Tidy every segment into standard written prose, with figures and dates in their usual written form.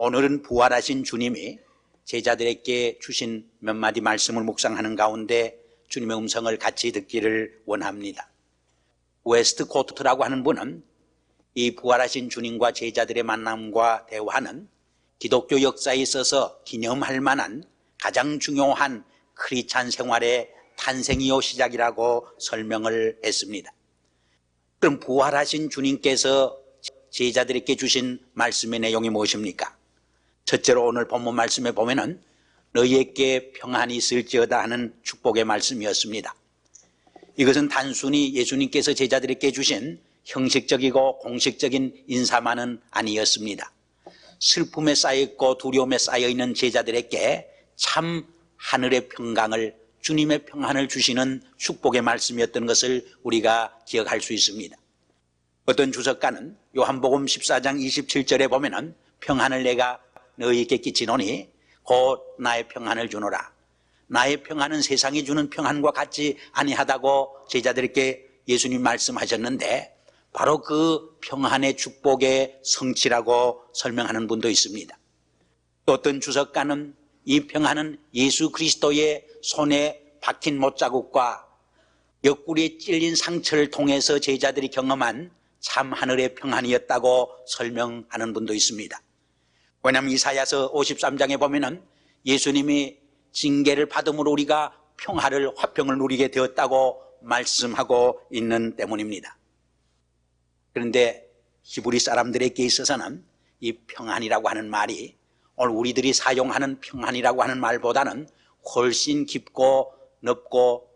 오늘은 부활하신 주님이 제자들에게 주신 몇 마디 말씀을 묵상하는 가운데 주님의 음성을 같이 듣기를 원합니다. 웨스트코트라고 하는 분은 이 부활하신 주님과 제자들의 만남과 대화는 기독교 역사에 있어서 기념할 만한 가장 중요한 크리스찬 생활의 탄생이요 시작이라고 설명을 했습니다. 그럼 부활하신 주님께서 제자들에게 주신 말씀의 내용이 무엇입니까? 첫째로 오늘 본문 말씀에 보면은 너희에게 평안이 있을지어다 하는 축복의 말씀이었습니다. 이것은 단순히 예수님께서 제자들에게 주신 형식적이고 공식적인 인사만은 아니었습니다. 슬픔에 쌓여있고 두려움에 쌓여있는 제자들에게 참 하늘의 평강을, 주님의 평안을 주시는 축복의 말씀이었던 것을 우리가 기억할 수 있습니다. 어떤 주석가는 요한복음 14장 27절에 보면은 평안을 내가 너희에게 끼치노니 곧 나의 평안을 주노라. 나의 평안은 세상이 주는 평안과 같지 아니하다고 제자들에게 예수님 말씀하셨는데 바로 그 평안의 축복의 성취라고 설명하는 분도 있습니다. 또 어떤 주석가는 이 평안은 예수 그리스도의 손에 박힌 못자국과 옆구리에 찔린 상처를 통해서 제자들이 경험한 참 하늘의 평안이었다고 설명하는 분도 있습니다. 왜냐하면 이사야서 53장에 보면은 예수님이 징계를 받음으로 우리가 평화를, 화평을 누리게 되었다고 말씀하고 있는 때문입니다. 그런데 히브리 사람들에게 있어서는 이 평안이라고 하는 말이 오늘 우리들이 사용하는 평안이라고 하는 말보다는 훨씬 깊고 넓고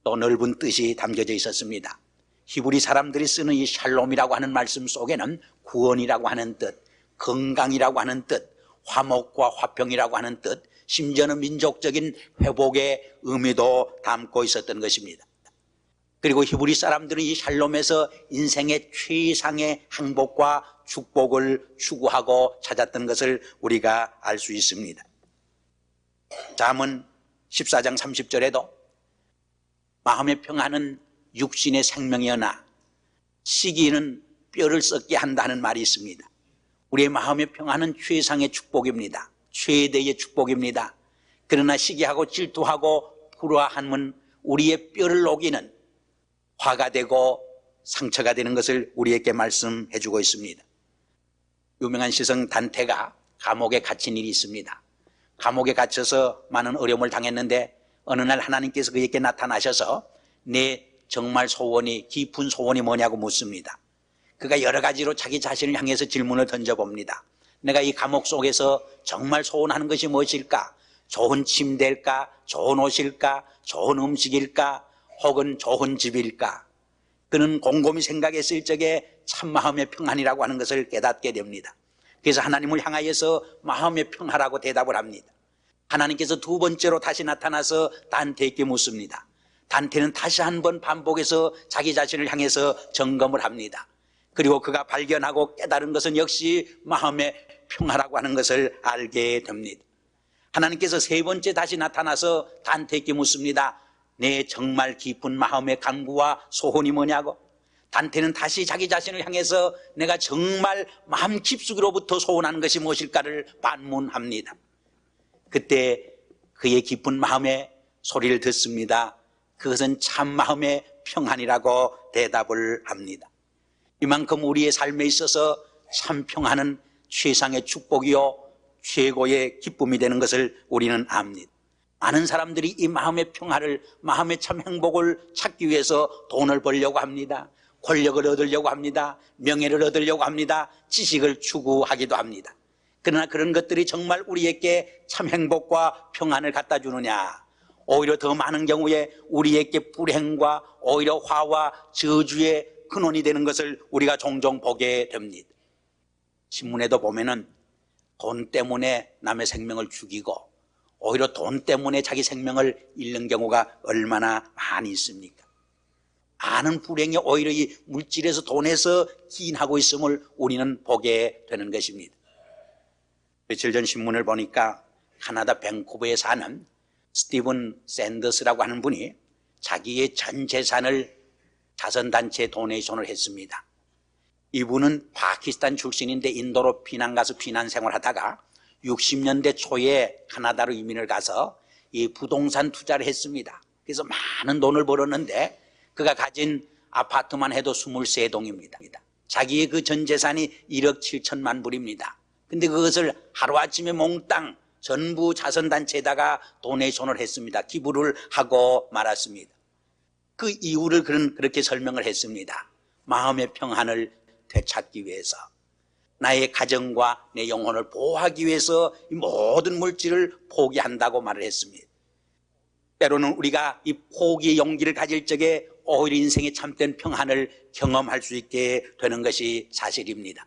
또 넓은 뜻이 담겨져 있었습니다. 히브리 사람들이 쓰는 이 샬롬이라고 하는 말씀 속에는 구원이라고 하는 뜻, 건강이라고 하는 뜻, 화목과 화평이라고 하는 뜻, 심지어는 민족적인 회복의 의미도 담고 있었던 것입니다. 그리고 히브리 사람들은 이 샬롬에서 인생의 최상의 행복과 축복을 추구하고 찾았던 것을 우리가 알 수 있습니다. 잠언 14장 30절에도 마음의 평안은 육신의 생명이어나 시기는 뼈를 썩게 한다는 말이 있습니다. 우리의 마음의 평안은 최상의 축복입니다. 최대의 축복입니다. 그러나 시기하고 질투하고 불화함은 우리의 뼈를 녹이는 화가 되고 상처가 되는 것을 우리에게 말씀해 주고 있습니다. 유명한 시성 단테가 감옥에 갇힌 일이 있습니다. 감옥에 갇혀서 많은 어려움을 당했는데 어느 날 하나님께서 그에게 나타나셔서 내 정말 소원이, 깊은 소원이 뭐냐고 묻습니다. 그가 여러 가지로 자기 자신을 향해서 질문을 던져봅니다. 내가 이 감옥 속에서 정말 소원하는 것이 무엇일까? 좋은 침대일까? 좋은 옷일까? 좋은 음식일까? 혹은 좋은 집일까? 그는 곰곰이 생각했을 적에 참마음의 평안이라고 하는 것을 깨닫게 됩니다. 그래서 하나님을 향하여서 마음의 평화라고 대답을 합니다. 하나님께서 두 번째로 다시 나타나서 단테에게 묻습니다. 단테는 다시 한번 반복해서 자기 자신을 향해서 점검을 합니다. 그리고 그가 발견하고 깨달은 것은 역시 마음의 평화라고 하는 것을 알게 됩니다. 하나님께서 세 번째 다시 나타나서 단테에게 묻습니다. 내 정말 깊은 마음의 간구와 소원이 뭐냐고. 단테는 다시 자기 자신을 향해서 내가 정말 마음 깊숙이로부터 소원하는 것이 무엇일까를 반문합니다. 그때 그의 깊은 마음의 소리를 듣습니다. 그것은 참 마음의 평안이라고 대답을 합니다. 이만큼 우리의 삶에 있어서 참 평안은 최상의 축복이요 최고의 기쁨이 되는 것을 우리는 압니다. 많은 사람들이 이 마음의 평화를, 마음의 참 행복을 찾기 위해서 돈을 벌려고 합니다. 권력을 얻으려고 합니다. 명예를 얻으려고 합니다. 지식을 추구하기도 합니다. 그러나 그런 것들이 정말 우리에게 참 행복과 평안을 갖다 주느냐? 오히려 더 많은 경우에 우리에게 불행과 오히려 화와 저주의 근원이 되는 것을 우리가 종종 보게 됩니다. 신문에도 보면은 돈 때문에 남의 생명을 죽이고 오히려 돈 때문에 자기 생명을 잃는 경우가 얼마나 많이 있습니까? 많은 불행이 오히려 이 물질에서 돈에서 기인하고 있음을 우리는 보게 되는 것입니다. 며칠 전 신문을 보니까 캐나다 밴쿠버에 사는 스티븐 샌더스라고 하는 분이 자기의 전 재산을 자선단체에 도네이션을 했습니다. 이분은 파키스탄 출신인데 인도로 피난 가서 피난 생활하다가 60년대 초에 카나다로 이민을 가서 이 부동산 투자를 했습니다. 그래서 많은 돈을 벌었는데 그가 가진 아파트만 해도 23동입니다. 자기의 그 전 재산이 1억 7천만 불입니다. 근데 그것을 하루아침에 몽땅 전부 자선단체에다가 도네이션을 했습니다. 기부를 하고 말았습니다. 그 이유를 그는 그렇게 설명을 했습니다. 마음의 평안을 되찾기 위해서, 나의 가정과 내 영혼을 보호하기 위해서 이 모든 물질을 포기한다고 말을 했습니다. 때로는 우리가 이 포기의 용기를 가질 적에 오히려 인생의 참된 평안을 경험할 수 있게 되는 것이 사실입니다.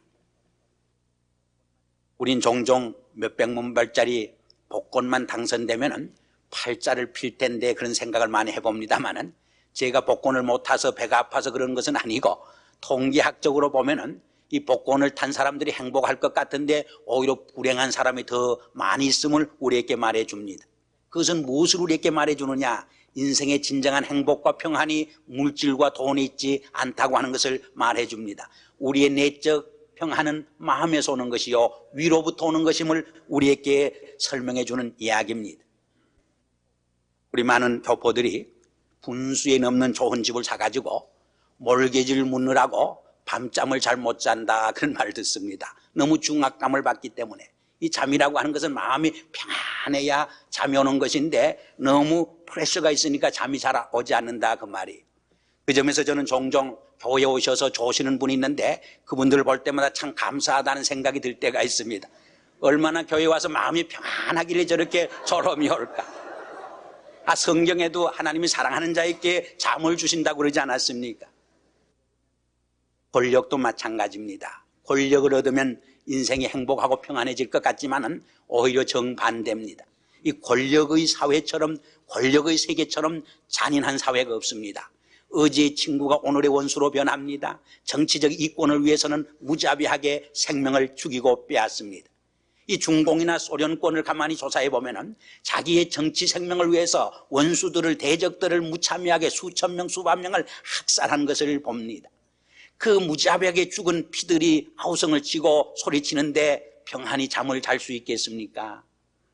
우린 종종 몇백만 불짜리 복권만 당선되면 팔자를 필 텐데 그런 생각을 많이 해봅니다만은, 제가 복권을 못 타서 배가 아파서 그런 것은 아니고, 통계학적으로 보면은 이 복권을 탄 사람들이 행복할 것 같은데 오히려 불행한 사람이 더 많이 있음을 우리에게 말해줍니다. 그것은 무엇을 우리에게 말해주느냐? 인생의 진정한 행복과 평안이 물질과 돈이 있지 않다고 하는 것을 말해줍니다. 우리의 내적 평안은 마음에서 오는 것이요 위로부터 오는 것임을 우리에게 설명해주는 이야기입니다. 우리 많은 교포들이 분수에 넘는 좋은 집을 사가지고 몰개지를 묻느라고 밤잠을 잘 못 잔다 그런 말을 듣습니다. 너무 중압감을 받기 때문에. 이 잠이라고 하는 것은 마음이 평안해야 잠이 오는 것인데 너무 프레셔가 있으니까 잠이 잘 오지 않는다 그 말이. 그 점에서 저는 종종 교회에 오셔서 조시는 분이 있는데 그분들을 볼 때마다 참 감사하다는 생각이 들 때가 있습니다. 얼마나 교회에 와서 마음이 평안하길래 저렇게 졸음이 올까. 성경에도 하나님이 사랑하는 자에게 잠을 주신다고 그러지 않았습니까? 권력도 마찬가지입니다. 권력을 얻으면 인생이 행복하고 평안해질 것 같지만은 오히려 정반대입니다. 이 권력의 사회처럼, 권력의 세계처럼 잔인한 사회가 없습니다. 어제의 친구가 오늘의 원수로 변합니다. 정치적 이권을 위해서는 무자비하게 생명을 죽이고 빼앗습니다. 이 중공이나 소련권을 가만히 조사해 보면은 자기의 정치 생명을 위해서 원수들을, 대적들을 무참하게 수천 명, 수만 명을 학살한 것을 봅니다. 그 무자비하게 죽은 피들이 아우성을 치고 소리치는데 평안히 잠을 잘 수 있겠습니까?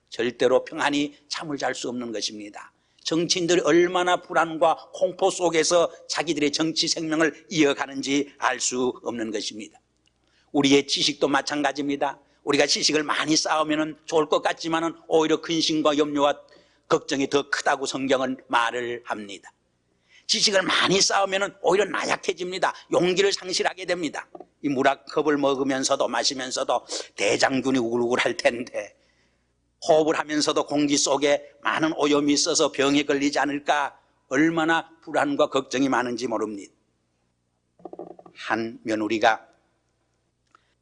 절대로 평안히 잠을 잘 수 없는 것입니다. 정치인들이 얼마나 불안과 공포 속에서 자기들의 정치 생명을 이어가는지 알 수 없는 것입니다. 우리의 지식도 마찬가지입니다. 우리가 지식을 많이 쌓으면 좋을 것 같지만 오히려 근심과 염려와 걱정이 더 크다고 성경은 말을 합니다. 지식을 많이 쌓으면 오히려 나약해집니다. 용기를 상실하게 됩니다. 이 물약컵을 먹으면서도 마시면서도 대장균이 우글우글 할 텐데, 호흡을 하면서도 공기 속에 많은 오염이 있어서 병에 걸리지 않을까 얼마나 불안과 걱정이 많은지 모릅니다. 한 며느리가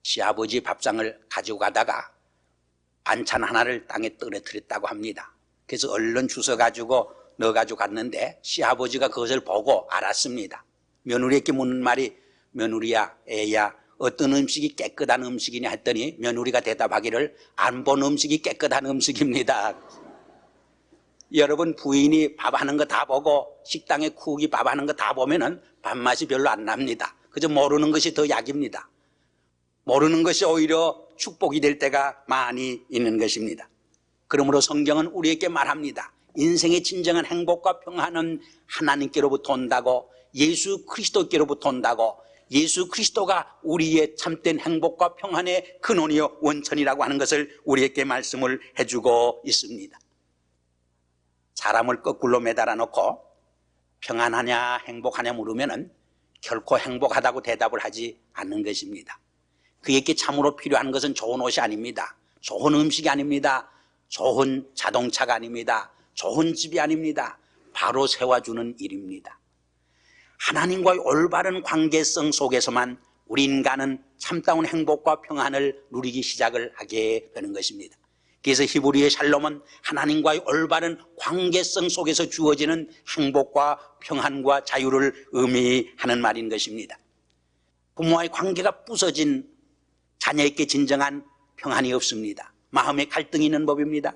시아버지 밥상을 가지고 가다가 반찬 하나를 땅에 떨어뜨렸다고 합니다. 그래서 얼른 주워가지고 넣어가지고 갔는데 시아버지가 그것을 보고 알았습니다. 며느리에게 묻는 말이, 며느리야, 애야, 어떤 음식이 깨끗한 음식이냐 했더니 며느리가 대답하기를, 안 본 음식이 깨끗한 음식입니다. 여러분, 부인이 밥하는 거 다 보고 식당에 쿡이 밥하는 거 다 보면은 밥맛이 별로 안 납니다. 그저 모르는 것이 더 약입니다. 모르는 것이 오히려 축복이 될 때가 많이 있는 것입니다. 그러므로 성경은 우리에게 말합니다. 인생의 진정한 행복과 평안은 하나님께로부터 온다고, 예수 그리스도께로부터 온다고, 예수 그리스도가 우리의 참된 행복과 평안의 근원이요 원천이라고 하는 것을 우리에게 말씀을 해주고 있습니다. 사람을 거꾸로 매달아 놓고 평안하냐 행복하냐 물으면은 결코 행복하다고 대답을 하지 않는 것입니다. 그에게 참으로 필요한 것은 좋은 옷이 아닙니다. 좋은 음식이 아닙니다. 좋은 자동차가 아닙니다. 좋은 집이 아닙니다. 바로 세워주는 일입니다. 하나님과의 올바른 관계성 속에서만 우리 인간은 참다운 행복과 평안을 누리기 시작을 하게 되는 것입니다. 그래서 히브리의 샬롬은 하나님과의 올바른 관계성 속에서 주어지는 행복과 평안과 자유를 의미하는 말인 것입니다. 부모와의 관계가 부서진 자녀에게 진정한 평안이 없습니다. 마음의 갈등이 있는 법입니다.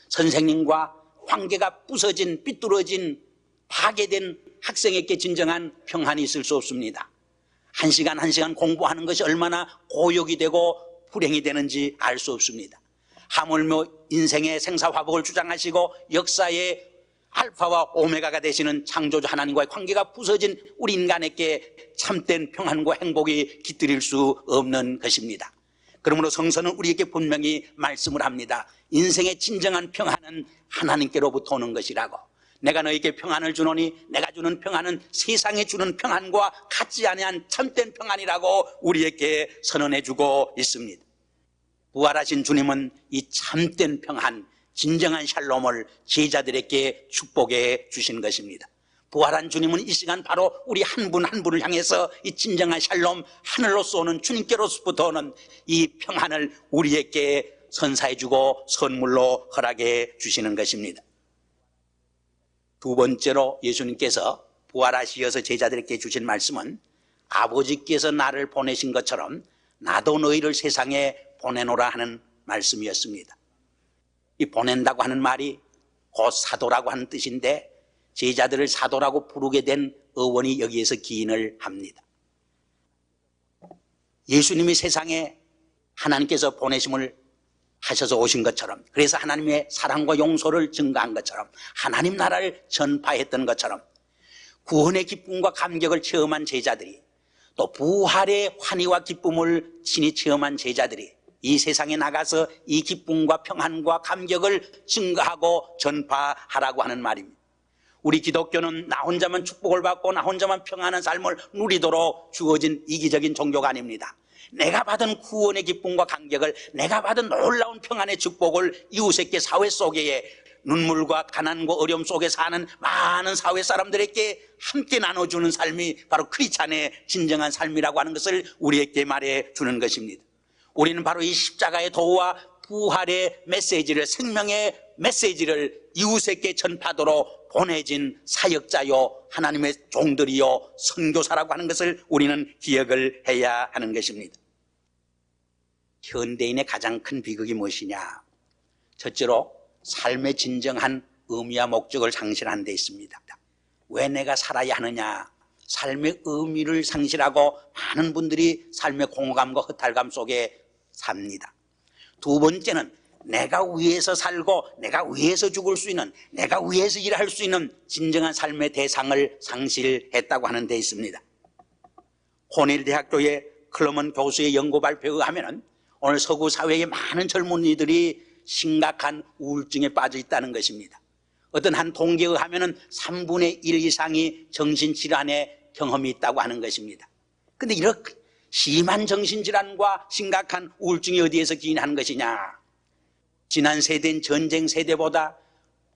선생님과 관계가 부서진, 삐뚤어진, 파괴된 학생에게 진정한 평안이 있을 수 없습니다. 한 시간 한 시간 공부하는 것이 얼마나 고역이 되고 불행이 되는지 알 수 없습니다. 하물며 인생의 생사화복을 주장하시고 역사의 알파와 오메가가 되시는 창조주 하나님과의 관계가 부서진 우리 인간에게 참된 평안과 행복이 깃들일 수 없는 것입니다. 그러므로 성서는 우리에게 분명히 말씀을 합니다. 인생의 진정한 평안은 하나님께로부터 오는 것이라고. 내가 너에게 평안을 주노니 내가 주는 평안은 세상에 주는 평안과 같지 아니한 참된 평안이라고 우리에게 선언해 주고 있습니다. 부활하신 주님은 이 참된 평안, 진정한 샬롬을 제자들에게 축복해 주신 것입니다. 부활한 주님은 이 시간 바로 우리 한 분 한 분을 향해서 이 진정한 샬롬, 하늘로서 오는 주님께로부터 오는 이 평안을 우리에게 선사해 주고 선물로 허락해 주시는 것입니다. 두 번째로 예수님께서 부활하시어서 제자들에게 주신 말씀은 아버지께서 나를 보내신 것처럼 나도 너희를 세상에 보내노라 하는 말씀이었습니다. 이 보낸다고 하는 말이 곧 사도라고 하는 뜻인데 제자들을 사도라고 부르게 된 어원이 여기에서 기인을 합니다. 예수님이 세상에 하나님께서 보내심을 하셔서 오신 것처럼, 그래서 하나님의 사랑과 용서를 증거한 것처럼, 하나님 나라를 전파했던 것처럼 구원의 기쁨과 감격을 체험한 제자들이, 또 부활의 환희와 기쁨을 친히 체험한 제자들이 이 세상에 나가서 이 기쁨과 평안과 감격을 증거하고 전파하라고 하는 말입니다. 우리 기독교는 나 혼자만 축복을 받고 나 혼자만 평안한 삶을 누리도록 주어진 이기적인 종교가 아닙니다. 내가 받은 구원의 기쁨과 감격을, 내가 받은 놀라운 평안의 축복을 이웃에게 사회 속에 눈물과 가난과 어려움 속에 사는 많은 사회 사람들에게 함께 나눠주는 삶이 바로 크리스찬의 진정한 삶이라고 하는 것을 우리에게 말해주는 것입니다. 우리는 바로 이 십자가의 도와 부활의 메시지를, 생명의 메시지를 이웃에게 전파도록 보내진 사역자요, 하나님의 종들이요, 선교사라고 하는 것을 우리는 기억을 해야 하는 것입니다. 현대인의 가장 큰 비극이 무엇이냐? 첫째로 삶의 진정한 의미와 목적을 상실하는 데 있습니다. 왜 내가 살아야 하느냐? 삶의 의미를 상실하고 많은 분들이 삶의 공허감과 허탈감 속에 삽니다. 두 번째는 내가 위해서 살고 내가 위해서 죽을 수 있는, 내가 위해서 일할 수 있는 진정한 삶의 대상을 상실했다고 하는 데 있습니다. 코넬 대학교의 클러먼 교수의 연구 발표에 의하면 오늘 서구 사회의 많은 젊은이들이 심각한 우울증에 빠져 있다는 것입니다. 어떤 한 통계에 의하면 3분의 1 이상이 정신질환의 경험이 있다고 하는 것입니다. 그런데 이렇게 심한 정신질환과 심각한 우울증이 어디에서 기인하는 것이냐? 지난 세대인 전쟁 세대보다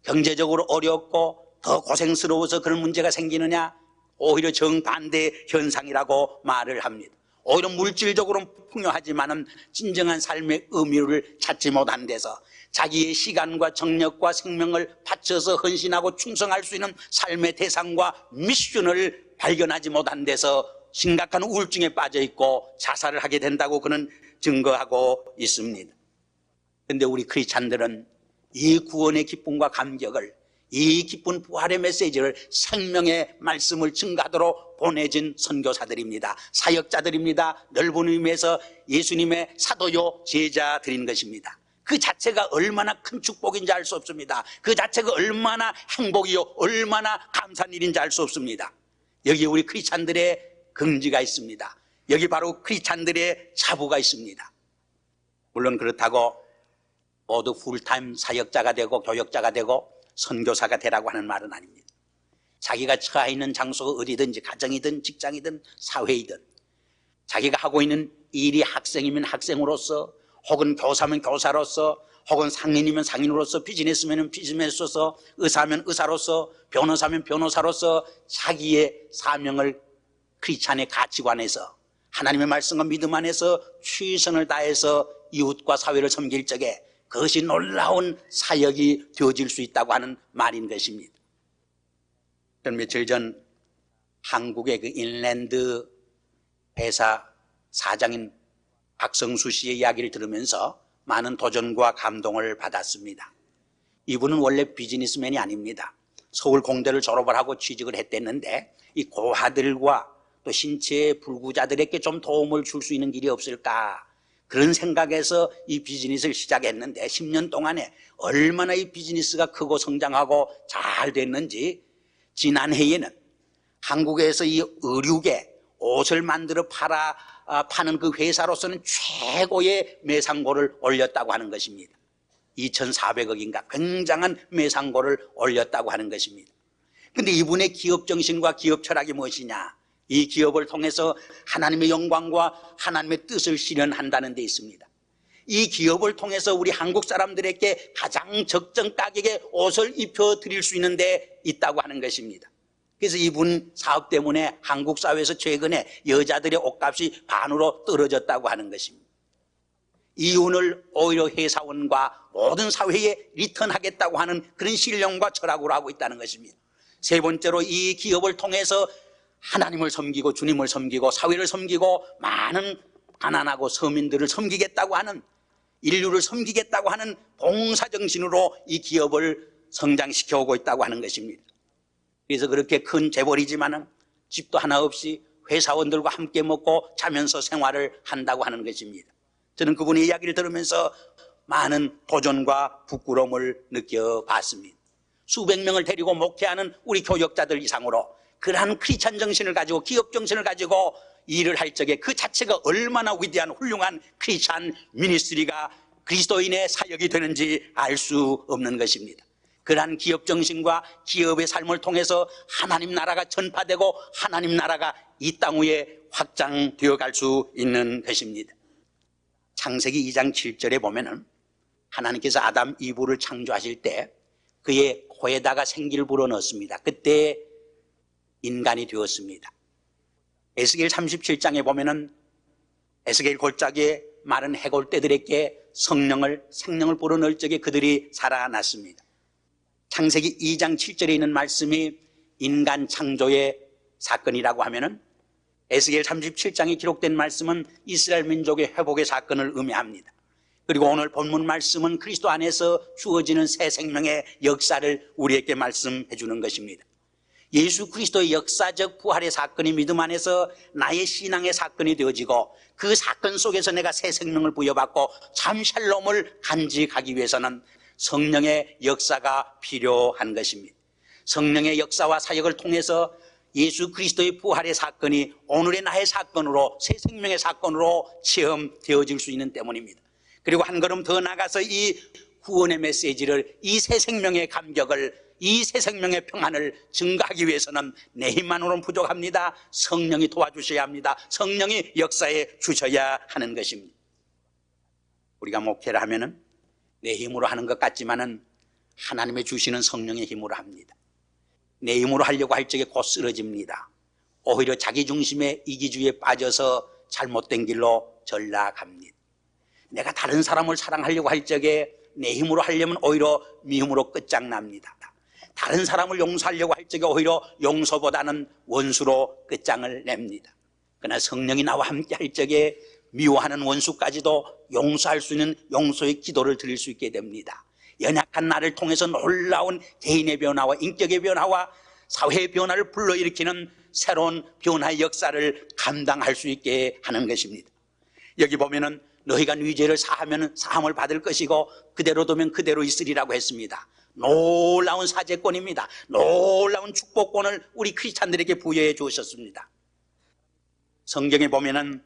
경제적으로 어렵고 더 고생스러워서 그런 문제가 생기느냐? 오히려 정반대 현상이라고 말을 합니다. 오히려 물질적으로는 풍요하지만은 진정한 삶의 의미를 찾지 못한 데서 자기의 시간과 정력과 생명을 바쳐서 헌신하고 충성할 수 있는 삶의 대상과 미션을 발견하지 못한 데서 심각한 우울증에 빠져 있고 자살을 하게 된다고 그는 증거하고 있습니다. 그런데 우리 크리스찬들은 이 구원의 기쁨과 감격을, 이 기쁜 부활의 메시지를, 생명의 말씀을 증가하도록 보내진 선교사들입니다. 사역자들입니다. 넓은 의미에서 예수님의 사도요 제자들인 것입니다. 그 자체가 얼마나 큰 축복인지 알 수 없습니다. 그 자체가 얼마나 행복이요, 얼마나 감사한 일인지 알 수 없습니다. 여기에 우리 크리스찬들의 긍지가 있습니다. 여기 바로 크리스찬들의 자부가 있습니다. 물론 그렇다고 모두 풀타임 사역자가 되고 교역자가 되고 선교사가 되라고 하는 말은 아닙니다. 자기가 처해 있는 장소가 어디든지, 가정이든 직장이든 사회이든, 자기가 하고 있는 일이 학생이면 학생으로서, 혹은 교사면 교사로서, 혹은 상인이면 상인으로서, 비즈니스면 비즈니스로서, 의사면 의사로서, 변호사면 변호사로서 자기의 사명을 크리스찬의 가치관에서, 하나님의 말씀과 믿음 안에서 최선을 다해서 이웃과 사회를 섬길 적에 그것이 놀라운 사역이 되어질 수 있다고 하는 말인 것입니다. 저는 며칠 전 한국의 그 인랜드 회사 사장인 박성수 씨의 이야기를 들으면서 많은 도전과 감동을 받았습니다. 이분은 원래 비즈니스맨이 아닙니다. 서울 공대를 졸업을 하고 취직을 했댔는데 이 고아들과 또 신체 불구자들에게 좀 도움을 줄 수 있는 길이 없을까, 그런 생각에서 이 비즈니스를 시작했는데 10년 동안에 얼마나 이 비즈니스가 크고 성장하고 잘 됐는지, 지난해에는 한국에서 이 의류계 옷을 만들어 파는 그 회사로서는 최고의 매상고를 올렸다고 하는 것입니다. 2,400억인가 굉장한 매상고를 올렸다고 하는 것입니다. 그런데 이분의 기업 정신과 기업 철학이 무엇이냐? 이 기업을 통해서 하나님의 영광과 하나님의 뜻을 실현한다는 데 있습니다. 이 기업을 통해서 우리 한국 사람들에게 가장 적정 가격에 옷을 입혀드릴 수 있는 데 있다고 하는 것입니다. 그래서 이분 사업 때문에 한국 사회에서 최근에 여자들의 옷값이 반으로 떨어졌다고 하는 것입니다. 이윤을 오히려 회사원과 모든 사회에 리턴하겠다고 하는 그런 신령과 철학으로 하고 있다는 것입니다. 세 번째로, 이 기업을 통해서 하나님을 섬기고 주님을 섬기고 사회를 섬기고 많은 가난하고 서민들을 섬기겠다고 하는, 인류를 섬기겠다고 하는 봉사정신으로 이 기업을 성장시켜 오고 있다고 하는 것입니다. 그래서 그렇게 큰 재벌이지만은 집도 하나 없이 회사원들과 함께 먹고 자면서 생활을 한다고 하는 것입니다. 저는 그분의 이야기를 들으면서 많은 도전과 부끄러움을 느껴봤습니다. 수백 명을 데리고 목회하는 우리 교역자들 이상으로 그러한 크리스찬 정신을 가지고 기업 정신을 가지고 일을 할 적에 그 자체가 얼마나 위대한 훌륭한 크리스찬 미니스트리가 그리스도인의 사역이 되는지 알 수 없는 것입니다. 그러한 기업 정신과 기업의 삶을 통해서 하나님 나라가 전파되고 하나님 나라가 이 땅 위에 확장되어 갈 수 있는 것입니다. 창세기 2장 7절에 보면은 하나님께서 아담 이브를 창조하실 때 그의 코에다가 생기를 불어넣었습니다. 그때 인간이 되었습니다. 에스겔 37장에 보면은 에스겔 골짜기에 마른 해골떼들에게 생명을 불어넣을 적에 그들이 살아났습니다. 창세기 2장 7절에 있는 말씀이 인간 창조의 사건이라고 하면은 에스겔 37장에 기록된 말씀은 이스라엘 민족의 회복의 사건을 의미합니다. 그리고 오늘 본문 말씀은 그리스도 안에서 주어지는 새 생명의 역사를 우리에게 말씀해 주는 것입니다. 예수 그리스도의 역사적 부활의 사건이 믿음 안에서 나의 신앙의 사건이 되어지고 그 사건 속에서 내가 새 생명을 부여받고 참 샬롬을 간직하기 위해서는 성령의 역사가 필요한 것입니다. 성령의 역사와 사역을 통해서 예수 그리스도의 부활의 사건이 오늘의 나의 사건으로, 새 생명의 사건으로 체험되어질 수 있는 때문입니다. 그리고 한 걸음 더 나가서 이 구원의 메시지를, 이 새 생명의 감격을, 이 새 생명의 평안을 증가하기 위해서는 내 힘만으로는 부족합니다. 성령이 도와주셔야 합니다. 성령이 역사해 주셔야 하는 것입니다. 우리가 목회를 하면은 내 힘으로 하는 것 같지만은 하나님의 주시는 성령의 힘으로 합니다. 내 힘으로 하려고 할 적에 곧 쓰러집니다. 오히려 자기 중심의 이기주의에 빠져서 잘못된 길로 전락합니다. 내가 다른 사람을 사랑하려고 할 적에 내 힘으로 하려면 오히려 미움으로 끝장납니다. 다른 사람을 용서하려고 할 적에 오히려 용서보다는 원수로 끝장을 냅니다. 그러나 성령이 나와 함께 할 적에 미워하는 원수까지도 용서할 수 있는 용서의 기도를 드릴 수 있게 됩니다. 연약한 나를 통해서 놀라운 개인의 변화와 인격의 변화와 사회의 변화를 불러일으키는 새로운 변화의 역사를 감당할 수 있게 하는 것입니다. 여기 보면은 너희가 네 죄를 사하면 사함을 받을 것이고 그대로 두면 그대로 있으리라고 했습니다. 놀라운 사죄권입니다. 놀라운 축복권을 우리 크리스찬들에게 부여해 주셨습니다. 성경에 보면은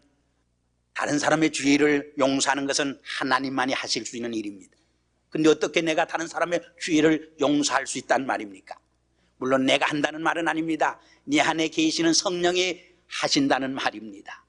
다른 사람의 죄를 용서하는 것은 하나님만이 하실 수 있는 일입니다. 근데 어떻게 내가 다른 사람의 죄를 용서할 수 있단 말입니까? 물론 내가 한다는 말은 아닙니다. 네 안에 계시는 성령이 하신다는 말입니다.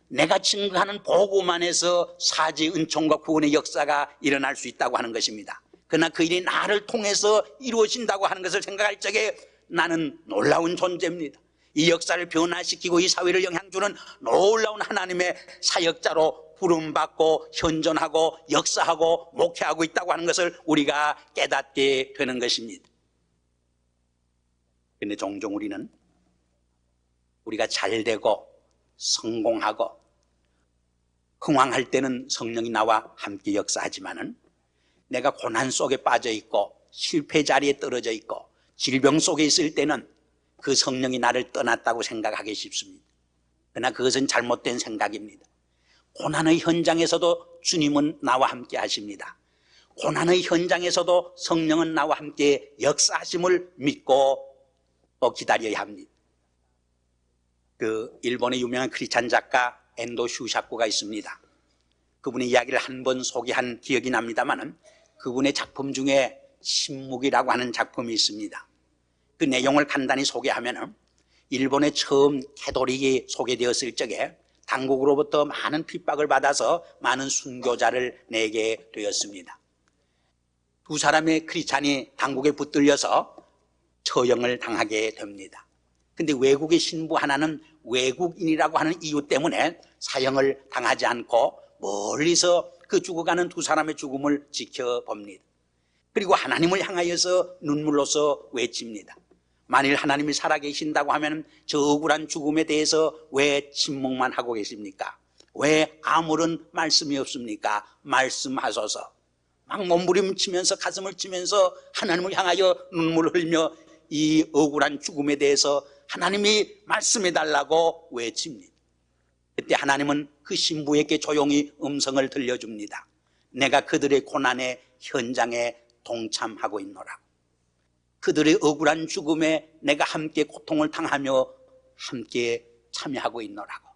내가 증거하는 복음 안에서 사지, 은총과 구원의 역사가 일어날 수 있다고 하는 것입니다. 그러나 그 일이 나를 통해서 이루어진다고 하는 것을 생각할 적에 나는 놀라운 존재입니다. 이 역사를 변화시키고 이 사회를 영향주는 놀라운 하나님의 사역자로 부름받고 현존하고 역사하고 목회하고 있다고 하는 것을 우리가 깨닫게 되는 것입니다. 그런데 종종 우리가 잘되고 성공하고 흥왕할 때는 성령이 나와 함께 역사하지만은 내가 고난 속에 빠져 있고 실패 자리에 떨어져 있고 질병 속에 있을 때는 그 성령이 나를 떠났다고 생각하기 쉽습니다. 그러나 그것은 잘못된 생각입니다. 고난의 현장에서도 주님은 나와 함께 하십니다. 고난의 현장에서도 성령은 나와 함께 역사하심을 믿고 또 기다려야 합니다. 일본의 유명한 크리스찬 작가 엔도 슈샤코가 있습니다. 그분의 이야기를 한 번 소개한 기억이 납니다만 그분의 작품 중에 신묵이라고 하는 작품이 있습니다. 그 내용을 간단히 소개하면 일본에 처음 캐톨릭이 소개되었을 적에 당국으로부터 많은 핍박을 받아서 많은 순교자를 내게 되었습니다. 두 사람의 크리스찬이 당국에 붙들려서 처형을 당하게 됩니다. 근데 외국의 신부 하나는 외국인이라고 하는 이유 때문에 사형을 당하지 않고 멀리서 그 죽어가는 두 사람의 죽음을 지켜봅니다. 그리고 하나님을 향하여서 눈물로서 외칩니다. 만일 하나님이 살아계신다고 하면 저 억울한 죽음에 대해서 왜 침묵만 하고 계십니까? 왜 아무런 말씀이 없습니까? 말씀하소서. 막 몸부림치면서 가슴을 치면서 하나님을 향하여 눈물을 흘리며 이 억울한 죽음에 대해서 하나님이 말씀해달라고 외칩니다. 그때 하나님은 그 신부에게 조용히 음성을 들려줍니다. 내가 그들의 고난의 현장에 동참하고 있노라. 그들의 억울한 죽음에 내가 함께 고통을 당하며 함께 참여하고 있노라고.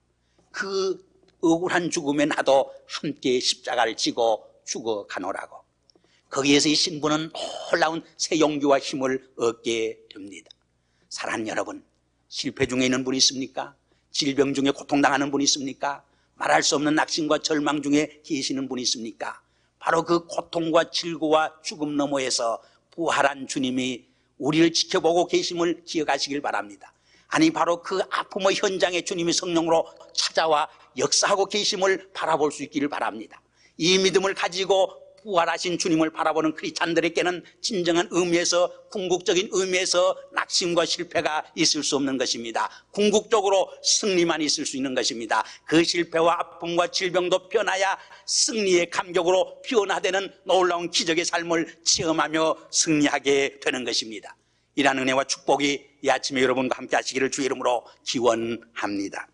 그 억울한 죽음에 나도 함께 십자가를 지고 죽어가노라고. 거기에서 이 신부는 놀라운 새 용기와 힘을 얻게 됩니다. 사랑하는 여러분, 실패 중에 있는 분이 있습니까? 질병 중에 고통당하는 분이 있습니까? 말할 수 없는 낙심과 절망 중에 계시는 분이 있습니까? 바로 그 고통과 질고와 죽음 너머에서 부활한 주님이 우리를 지켜보고 계심을 기억하시길 바랍니다. 아니 바로 그 아픔의 현장에 주님이 성령으로 찾아와 역사하고 계심을 바라볼 수 있기를 바랍니다. 이 믿음을 가지고 부활하신 주님을 바라보는 크리스찬들에게는 진정한 의미에서, 궁극적인 의미에서 낙심과 실패가 있을 수 없는 것입니다. 궁극적으로 승리만 있을 수 있는 것입니다. 그 실패와 아픔과 질병도 변하야 승리의 감격으로 변화되는 놀라운 기적의 삶을 체험하며 승리하게 되는 것입니다. 이러한 은혜와 축복이 이 아침에 여러분과 함께 하시기를 주의 이름으로 기원합니다.